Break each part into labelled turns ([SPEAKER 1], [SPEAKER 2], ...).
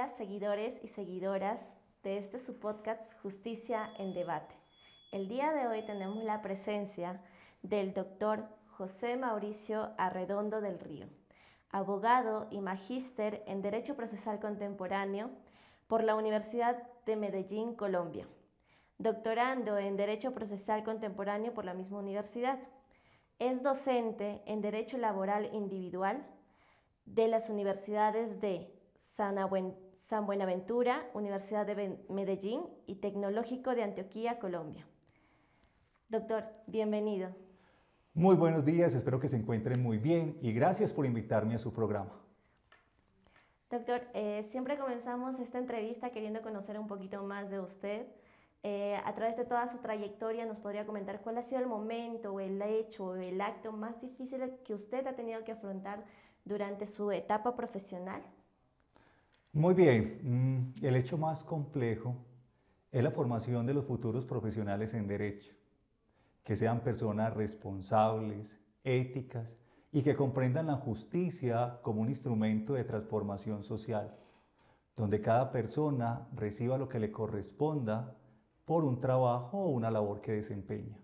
[SPEAKER 1] días, seguidores y seguidoras de este su podcast Justicia en Debate. El día de hoy tenemos la presencia del doctor José Mauricio Arredondo del Río, abogado y magíster en Derecho Procesal Contemporáneo por la Universidad de Medellín, Colombia, doctorando en Derecho Procesal Contemporáneo por la misma universidad. Es docente en Derecho Laboral Individual de las universidades de San Buenaventura, Universidad de Medellín y Tecnológico de Antioquia, Colombia. Doctor, bienvenido.
[SPEAKER 2] Muy buenos días, espero que se encuentren muy bien y gracias por invitarme a su programa.
[SPEAKER 1] Doctor, siempre comenzamos esta entrevista queriendo conocer un poquito más de usted. A través de toda su trayectoria, ¿nos podría comentar cuál ha sido el momento o el hecho o el acto más difícil que usted ha tenido que afrontar durante su etapa profesional?
[SPEAKER 2] Muy bien, el hecho más complejo es la formación de los futuros profesionales en derecho, que sean personas responsables, éticas y que comprendan la justicia como un instrumento de transformación social, donde cada persona reciba lo que le corresponda por un trabajo o una labor que desempeña.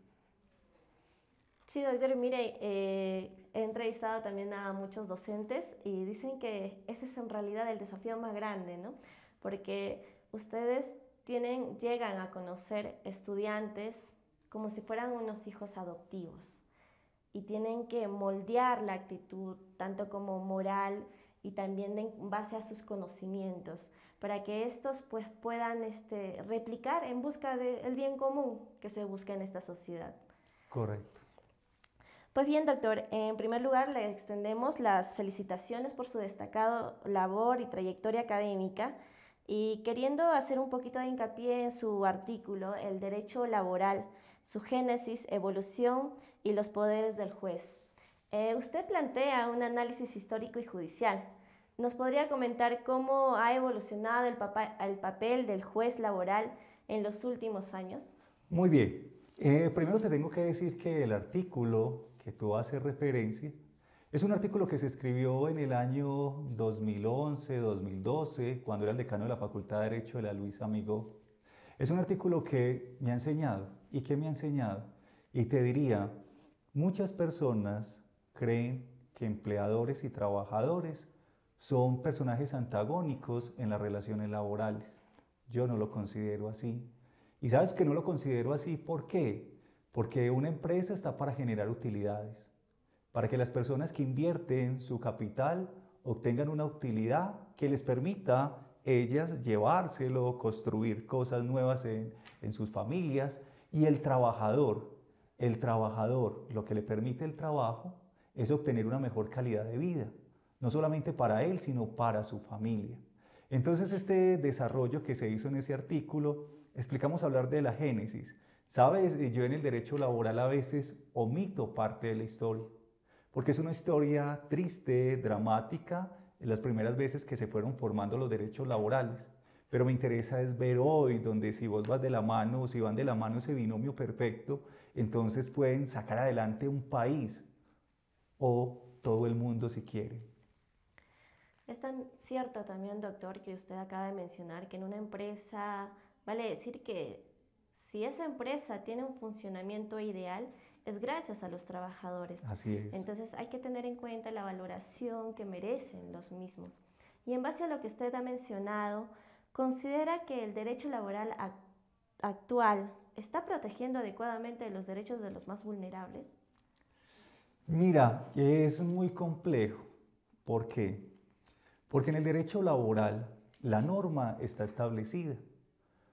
[SPEAKER 1] Sí, doctor, mire, he entrevistado también a muchos docentes y dicen que ese es en realidad el desafío más grande, ¿no? Porque ustedes llegan a conocer estudiantes como si fueran unos hijos adoptivos y tienen que moldear la actitud, tanto como moral y también en base a sus conocimientos, para que estos pues, puedan replicar en busca del bien común que se busca en esta sociedad.
[SPEAKER 2] Correcto.
[SPEAKER 1] Pues bien, doctor, en primer lugar le extendemos las felicitaciones por su destacado labor y trayectoria académica y queriendo hacer un poquito de hincapié en su artículo, El Derecho Laboral, su génesis, evolución y los poderes del juez. Usted plantea un análisis histórico y judicial. ¿Nos podría comentar cómo ha evolucionado el papel del juez laboral en los últimos años?
[SPEAKER 2] Muy bien. Primero te tengo que decir que el artículo que tú haces referencia es un artículo que se escribió en el año 2011-2012, cuando era el decano de la Facultad de Derecho de la Luis Amigó. Es un artículo que me ha enseñado. ¿Y qué me ha enseñado? Y te diría, muchas personas creen que empleadores y trabajadores son personajes antagónicos en las relaciones laborales. Yo no lo considero así. Y sabes que no lo considero así, ¿por qué? Porque una empresa está para generar utilidades, para que las personas que invierten su capital obtengan una utilidad que les permita ellas llevárselo, construir cosas nuevas en sus familias. Y el trabajador, lo que le permite el trabajo es obtener una mejor calidad de vida, no solamente para él, sino para su familia. Entonces este desarrollo que se hizo en ese artículo, explicamos hablar de la génesis. Sabes, yo en el derecho laboral a veces omito parte de la historia, porque es una historia triste, dramática, en las primeras veces que se fueron formando los derechos laborales. Pero me interesa es ver hoy, donde si vos vas de la mano, o si van de la mano ese binomio perfecto, entonces pueden sacar adelante un país o todo el mundo si quieren.
[SPEAKER 1] Es tan cierto también, doctor, que usted acaba de mencionar que en una empresa, vale decir que si esa empresa tiene un funcionamiento ideal, es gracias a los trabajadores.
[SPEAKER 2] Así es.
[SPEAKER 1] Entonces hay que tener en cuenta la valoración que merecen los mismos. Y en base a lo que usted ha mencionado, ¿considera que el derecho laboral actual está protegiendo adecuadamente los derechos de los más vulnerables?
[SPEAKER 2] Mira, es muy complejo. ¿Por qué? Porque en el derecho laboral la norma está establecida.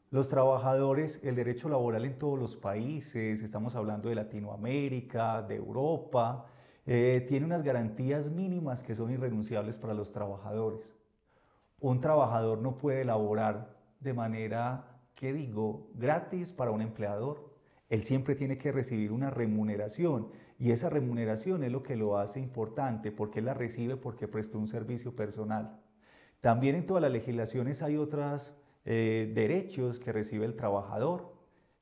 [SPEAKER 2] Los trabajadores, el derecho laboral en todos los países, estamos hablando de Latinoamérica, de Europa, tiene unas garantías mínimas que son irrenunciables para los trabajadores. Un trabajador no puede laborar de manera, ¿qué digo?, gratis para un empleador. Él siempre tiene que recibir una remuneración y esa remuneración es lo que lo hace importante porque él la recibe porque prestó un servicio personal. También en todas las legislaciones hay otros derechos que recibe el trabajador,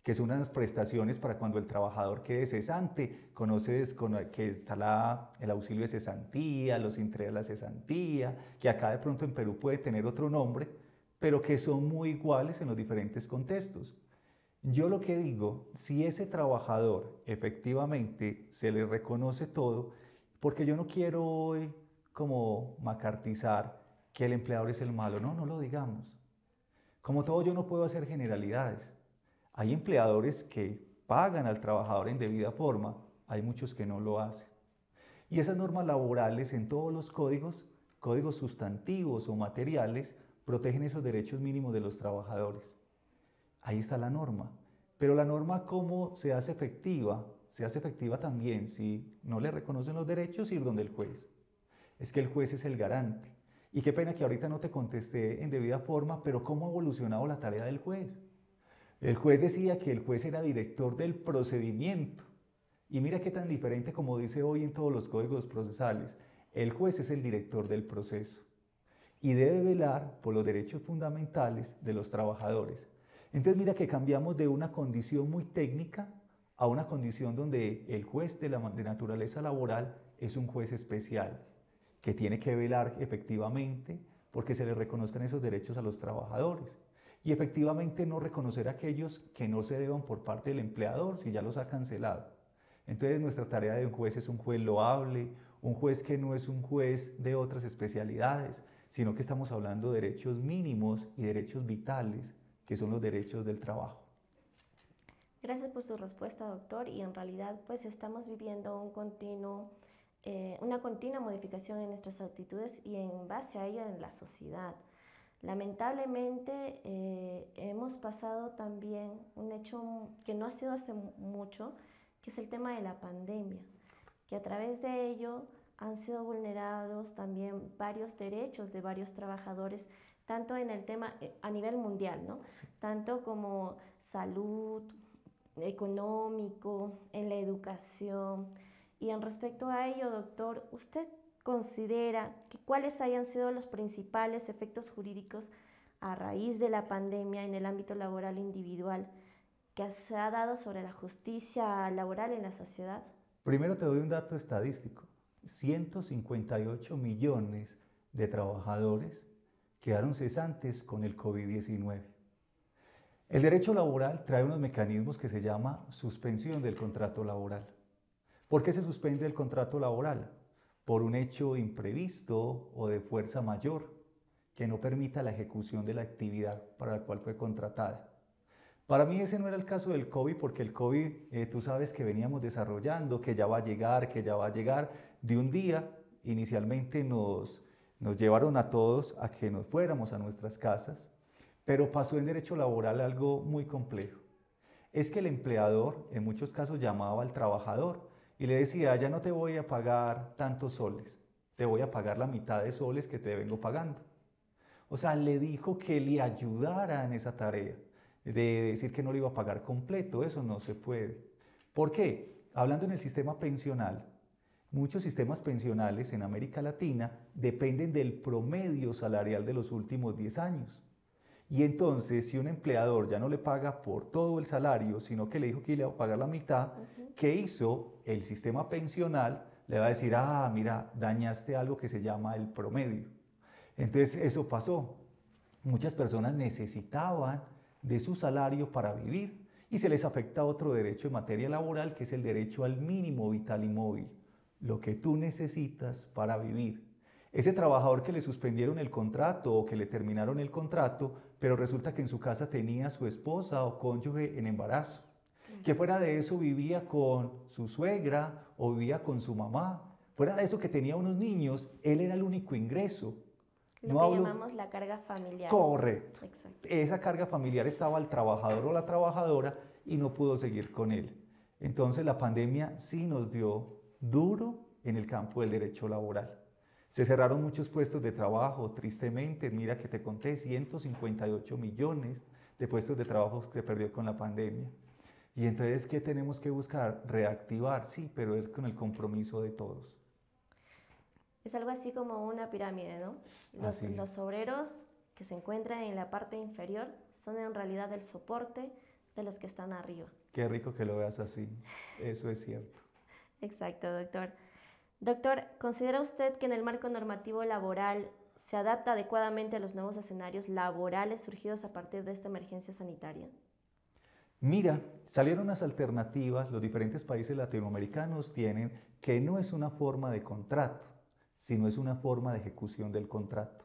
[SPEAKER 2] que son unas prestaciones para cuando el trabajador quede cesante. Conoces que está el auxilio de cesantía, los intereses de la cesantía, que acá de pronto en Perú puede tener otro nombre, pero que son muy iguales en los diferentes contextos. Yo lo que digo, si ese trabajador efectivamente se le reconoce todo, porque yo no quiero hoy como macartizar que el empleador es el malo, no, no lo digamos. Como todo, yo no puedo hacer generalidades. Hay empleadores que pagan al trabajador en debida forma, hay muchos que no lo hacen. Y esas normas laborales en todos los códigos, códigos sustantivos o materiales, protegen esos derechos mínimos de los trabajadores. Ahí está la norma. Pero la norma, ¿cómo se hace efectiva? Se hace efectiva también si no le reconocen los derechos, ir donde el juez. Es que el juez es el garante. Y qué pena que ahorita no te contesté en debida forma, pero ¿cómo ha evolucionado la tarea del juez? El juez decía que el juez era director del procedimiento. Y mira qué tan diferente como dice hoy en todos los códigos procesales. El juez es el director del proceso y debe velar por los derechos fundamentales de los trabajadores. Entonces mira que cambiamos de una condición muy técnica a una condición donde el juez de naturaleza laboral es un juez especial que tiene que velar efectivamente porque se le reconozcan esos derechos a los trabajadores y efectivamente no reconocer a aquellos que no se deban por parte del empleador si ya los ha cancelado. Entonces nuestra tarea de un juez es un juez loable, un juez que no es un juez de otras especialidades, sino que estamos hablando de derechos mínimos y derechos vitales, que son los derechos del trabajo.
[SPEAKER 1] Gracias por su respuesta, doctor. Y en realidad, pues estamos viviendo una continua modificación en nuestras actitudes y en base a ello en la sociedad. Lamentablemente, hemos pasado también un hecho que no ha sido hace mucho, que es el tema de la pandemia, que a través de ello han sido vulnerados también varios derechos de varios trabajadores, tanto en el tema a nivel mundial, ¿no?
[SPEAKER 2] Sí.
[SPEAKER 1] Tanto como salud, económico, en la educación. Y en respecto a ello, doctor, ¿usted considera que cuáles hayan sido los principales efectos jurídicos a raíz de la pandemia en el ámbito laboral individual que se ha dado sobre la justicia laboral en la sociedad?
[SPEAKER 2] Primero te doy un dato estadístico. 158 millones de trabajadores quedaron cesantes con el COVID-19. El derecho laboral trae unos mecanismos que se llama suspensión del contrato laboral. ¿Por qué se suspende el contrato laboral? Por un hecho imprevisto o de fuerza mayor que no permita la ejecución de la actividad para la cual fue contratada. Para mí ese no era el caso del COVID, porque el COVID, tú sabes que veníamos desarrollando, que ya va a llegar, que ya va a llegar. De un día, inicialmente nos llevaron a todos a que nos fuéramos a nuestras casas, pero pasó en derecho laboral algo muy complejo. Es que el empleador en muchos casos llamaba al trabajador y le decía, ya no te voy a pagar tantos soles, te voy a pagar la mitad de soles que te vengo pagando. O sea, le dijo que le ayudara en esa tarea, de decir que no le iba a pagar completo, eso no se puede. ¿Por qué? Hablando en el sistema pensional, muchos sistemas pensionales en América Latina dependen del promedio salarial de los últimos 10 años. Y entonces, si un empleador ya no le paga por todo el salario, sino que le dijo que le iba a pagar la mitad, ¿qué hizo? El sistema pensional le va a decir, ah, mira, dañaste algo que se llama el promedio. Entonces, eso pasó. Muchas personas necesitaban de su salario para vivir y se les afecta otro derecho en materia laboral, que es el derecho al mínimo vital y móvil, lo que tú necesitas para vivir. Ese trabajador que le suspendieron el contrato o que le terminaron el contrato, pero resulta que en su casa tenía a su esposa o cónyuge en embarazo, que fuera de eso vivía con su suegra o vivía con su mamá, fuera de eso que tenía unos niños, él era el único ingreso.
[SPEAKER 1] Lo que llamamos la carga familiar.
[SPEAKER 2] Correcto.
[SPEAKER 1] Exacto.
[SPEAKER 2] Esa carga familiar estaba al trabajador o la trabajadora y no pudo seguir con él. Entonces la pandemia sí nos dio duro en el campo del derecho laboral. Se cerraron muchos puestos de trabajo, tristemente, mira que te conté, 158 millones de puestos de trabajo que perdió con la pandemia. Y entonces, ¿qué tenemos que buscar? Reactivar, sí, pero es con el compromiso de todos.
[SPEAKER 1] Es algo así como una pirámide, ¿no? Los obreros que se encuentran en la parte inferior son en realidad el soporte de los que están arriba.
[SPEAKER 2] Qué rico que lo veas así, eso es cierto.
[SPEAKER 1] Exacto, doctor. Doctor, ¿considera usted que en el marco normativo laboral se adapta adecuadamente a los nuevos escenarios laborales surgidos a partir de esta emergencia sanitaria?
[SPEAKER 2] Mira, salieron unas alternativas, los diferentes países latinoamericanos tienen que no es una forma de contrato, sino es una forma de ejecución del contrato.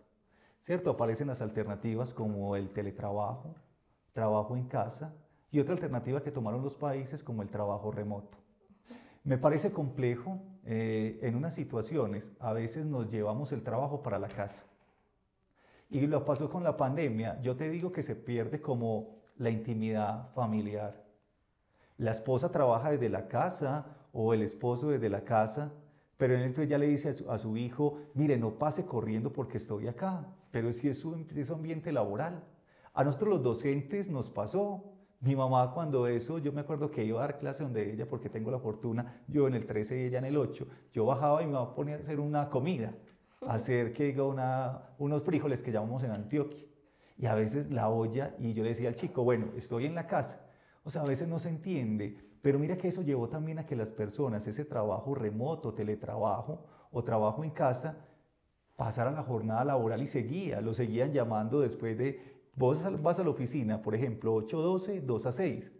[SPEAKER 2] ¿Cierto? Aparecen las alternativas como el teletrabajo, trabajo en casa y otra alternativa que tomaron los países como el trabajo remoto. Me parece complejo en unas situaciones, a veces nos llevamos el trabajo para la casa. Y lo pasó con la pandemia, yo te digo que se pierde como la intimidad familiar. La esposa trabaja desde la casa o el esposo desde la casa, pero él entonces ya le dice a su hijo, mire, no pase corriendo porque estoy acá, pero si es su ambiente laboral. A nosotros los docentes nos pasó. Mi mamá cuando eso, yo me acuerdo que iba a dar clase donde ella, porque tengo la fortuna, yo en el 13 y ella en el 8, yo bajaba y me ponía a hacer una comida, a hacer que diga unos frijoles que llamamos en Antioquia. Y a veces la olla, y yo le decía al chico, bueno, estoy en la casa. O sea, a veces no se entiende, pero mira que eso llevó también a que las personas, ese trabajo remoto, teletrabajo o trabajo en casa, pasara la jornada laboral y lo seguían llamando después de, vos vas a la oficina, por ejemplo, 8:12, 2 a 6,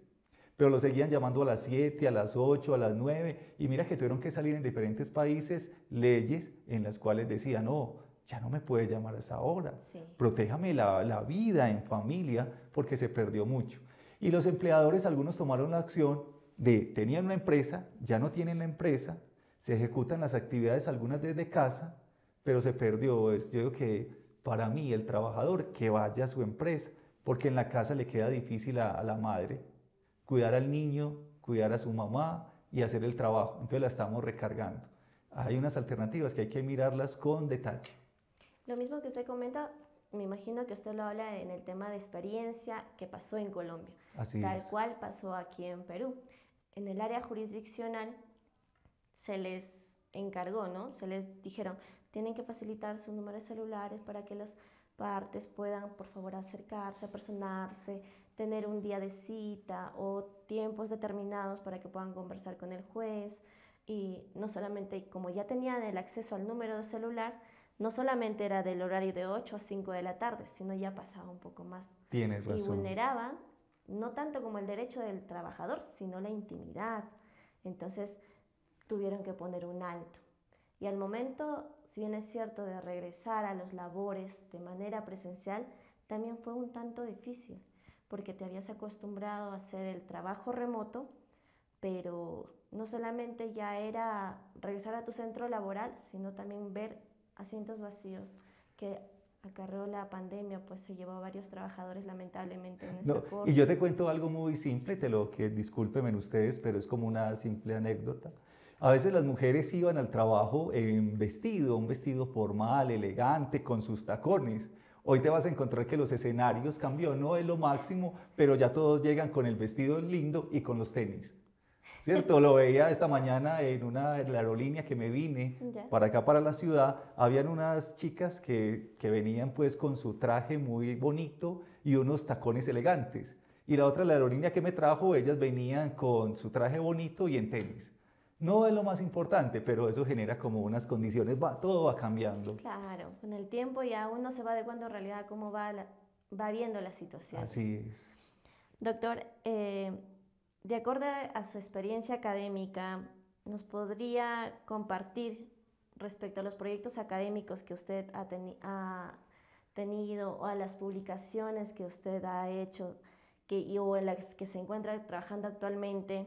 [SPEAKER 2] pero lo seguían llamando a las 7, a las 8, a las 9, y mira que tuvieron que salir en diferentes países leyes en las cuales decían, no, ya no me puedes llamar a esa hora,
[SPEAKER 1] Sí.
[SPEAKER 2] protéjame la vida en familia porque se perdió mucho. Y los empleadores, algunos tomaron la acción de, tenían una empresa, ya no tienen la empresa, se ejecutan las actividades algunas desde casa, pero se perdió. Yo digo que para mí el trabajador que vaya a su empresa, porque en la casa le queda difícil a la madre cuidar al niño, cuidar a su mamá y hacer el trabajo, entonces la estamos recargando. Hay unas alternativas que hay que mirarlas con detalle.
[SPEAKER 1] Lo mismo que usted comenta, me imagino que usted lo habla en el tema de experiencia que pasó en Colombia,
[SPEAKER 2] Así
[SPEAKER 1] tal
[SPEAKER 2] es.
[SPEAKER 1] cual pasó aquí en Perú. En el área jurisdiccional se les encargó, ¿no? Se les dijeron, tienen que facilitar sus números celulares para que las partes puedan, por favor, acercarse, apersonarse, tener un día de cita o tiempos determinados para que puedan conversar con el juez. Y no solamente, como ya tenían el acceso al número de celular, no solamente era del horario de 8 a 5 de la tarde, sino ya pasaba un poco más.
[SPEAKER 2] Tienes
[SPEAKER 1] Y
[SPEAKER 2] razón.
[SPEAKER 1] vulneraba no tanto como el derecho del trabajador, sino la intimidad. Entonces tuvieron que poner un alto. Y al momento, si bien es cierto, de regresar a los labores de manera presencial, también fue un tanto difícil, porque te habías acostumbrado a hacer el trabajo remoto, pero no solamente ya era regresar a tu centro laboral, sino también ver asientos vacíos que acarreó la pandemia, pues se llevó a varios trabajadores lamentablemente en esta
[SPEAKER 2] No, y
[SPEAKER 1] corte.
[SPEAKER 2] yo te cuento algo muy simple, discúlpenme ustedes, pero es como una simple anécdota. A veces las mujeres iban al trabajo en vestido, un vestido formal, elegante, con sus tacones. Hoy te vas a encontrar que los escenarios cambió, no es lo máximo, pero ya todos llegan con el vestido lindo y con los tenis. ¿Cierto? Lo veía esta mañana en una aerolínea que me vine
[SPEAKER 1] Ya.
[SPEAKER 2] para acá, para la ciudad. Habían unas chicas que venían pues con su traje muy bonito y unos tacones elegantes. Y la otra, la aerolínea que me trajo, ellas venían con su traje bonito y en tenis. No es lo más importante, pero eso genera como unas condiciones, todo va cambiando.
[SPEAKER 1] Claro, con el tiempo ya uno se va adecuando en realidad a cómo va viendo las situaciones.
[SPEAKER 2] Así es.
[SPEAKER 1] Doctor, de acuerdo a su experiencia académica, ¿nos podría compartir respecto a los proyectos académicos que usted ha tenido o a las publicaciones que usted ha hecho o en las que se encuentra trabajando actualmente?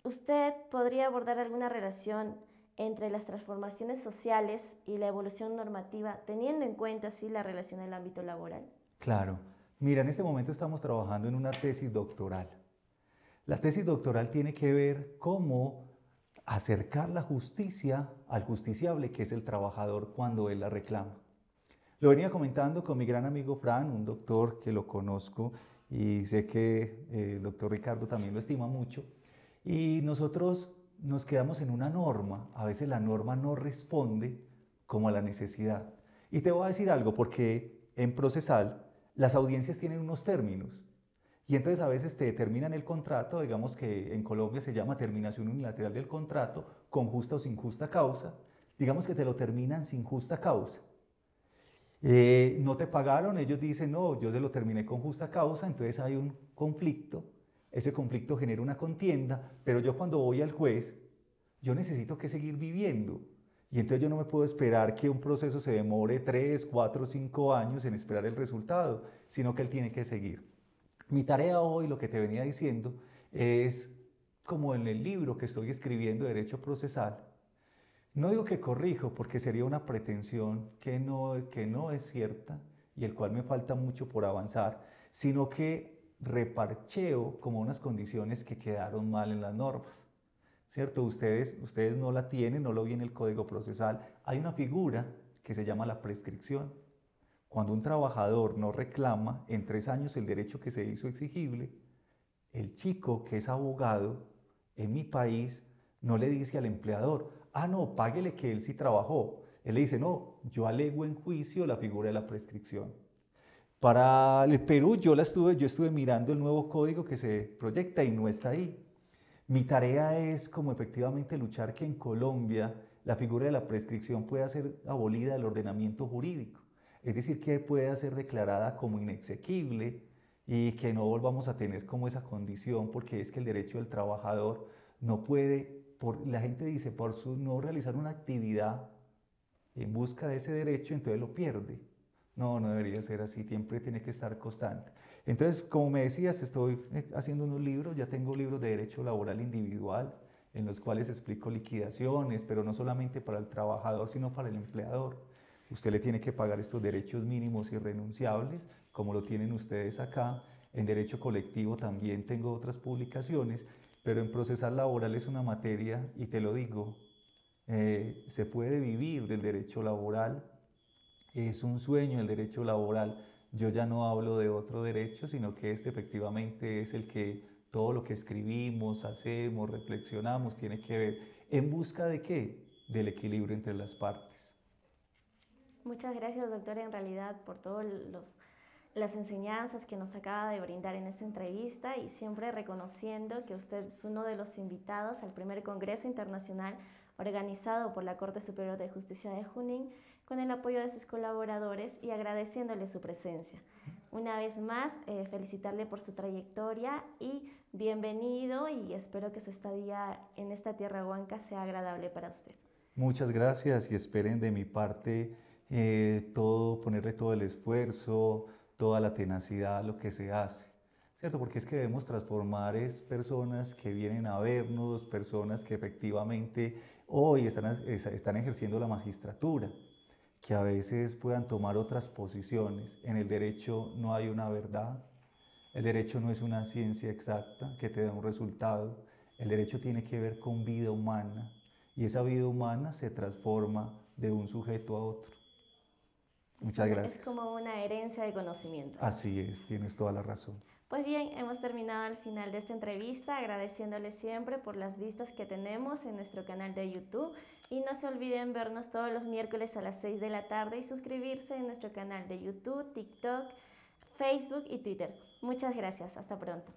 [SPEAKER 1] ¿Usted podría abordar alguna relación entre las transformaciones sociales y la evolución normativa, teniendo en cuenta así la relación en el ámbito laboral?
[SPEAKER 2] Claro. Mira, en este momento estamos trabajando en una tesis doctoral. La tesis doctoral tiene que ver cómo acercar la justicia al justiciable, que es el trabajador cuando él la reclama. Lo venía comentando con mi gran amigo Fran, un doctor que lo conozco y sé que el doctor Ricardo también lo estima mucho. Y nosotros nos quedamos en una norma. A veces la norma no responde como a la necesidad. Y te voy a decir algo, porque en procesal las audiencias tienen unos términos. Y entonces a veces te determinan el contrato, digamos que en Colombia se llama terminación unilateral del contrato, con justa o sin justa causa, digamos que te lo terminan sin justa causa. No te pagaron, ellos dicen, no, yo se lo terminé con justa causa, entonces hay un conflicto, ese conflicto genera una contienda, pero yo cuando voy al juez, yo necesito que seguir viviendo. Y entonces yo no me puedo esperar que un proceso se demore 3, 4, 5 años en esperar el resultado, sino que él tiene que seguir. Mi tarea hoy, lo que te venía diciendo, es como en el libro que estoy escribiendo, Derecho Procesal. No digo que corrijo, porque sería una pretensión que no es cierta y el cual me falta mucho por avanzar, sino que reparcheo como unas condiciones que quedaron mal en las normas. ¿Cierto? Ustedes no la tienen, no lo vi en el Código Procesal. Hay una figura que se llama la prescripción. Cuando un trabajador no reclama en 3 años el derecho que se hizo exigible, el chico que es abogado en mi país no le dice al empleador, ah, no, páguele que él sí trabajó. Él le dice, no, yo alego en juicio la figura de la prescripción. Para el Perú yo estuve mirando el nuevo código que se proyecta y no está ahí. Mi tarea es como efectivamente luchar que en Colombia la figura de la prescripción pueda ser abolida del ordenamiento jurídico, es decir, que pueda ser declarada como inexequible y que no volvamos a tener como esa condición, porque es que el derecho del trabajador no puede, la gente dice, por no realizar una actividad en busca de ese derecho, entonces lo pierde. No, no debería ser así, siempre tiene que estar constante. Entonces, como me decías, estoy haciendo unos libros, ya tengo libros de derecho laboral individual, en los cuales explico liquidaciones, pero no solamente para el trabajador, sino para el empleador. Usted le tiene que pagar estos derechos mínimos irrenunciables, como lo tienen ustedes acá. En derecho colectivo también tengo otras publicaciones, pero en procesal laboral es una materia, y te lo digo, se puede vivir del derecho laboral. Es un sueño el derecho laboral. Yo ya no hablo de otro derecho, sino que este efectivamente es el que todo lo que escribimos, hacemos, reflexionamos, tiene que ver. ¿En busca de qué? Del equilibrio entre las partes.
[SPEAKER 1] Muchas gracias, doctor, en realidad por todas las enseñanzas que nos acaba de brindar en esta entrevista, y siempre reconociendo que usted es uno de los invitados al primer Congreso Internacional organizado por la Corte Superior de Justicia de Junín, con el apoyo de sus colaboradores, y agradeciéndole su presencia. Una vez más, felicitarle por su trayectoria y bienvenido, y espero que su estadía en esta tierra huanca sea agradable para usted.
[SPEAKER 2] Muchas gracias, y esperen de mi parte ponerle todo el esfuerzo, toda la tenacidad a lo que se hace, ¿cierto? Porque es que debemos transformar personas que vienen a vernos, personas que efectivamente hoy están ejerciendo la magistratura, que a veces puedan tomar otras posiciones. En el derecho no hay una verdad, el derecho no es una ciencia exacta que te da un resultado, el derecho tiene que ver con vida humana, y esa vida humana se transforma de un sujeto a otro. Muchas gracias.
[SPEAKER 1] Es como una herencia de conocimientos.
[SPEAKER 2] Así es, tienes toda la razón.
[SPEAKER 1] Pues bien, hemos terminado al final de esta entrevista, agradeciéndole siempre por las vistas que tenemos en nuestro canal de YouTube, y no se olviden vernos todos los miércoles a las 6 de la tarde y suscribirse en nuestro canal de YouTube, TikTok, Facebook y Twitter. Muchas gracias, hasta pronto.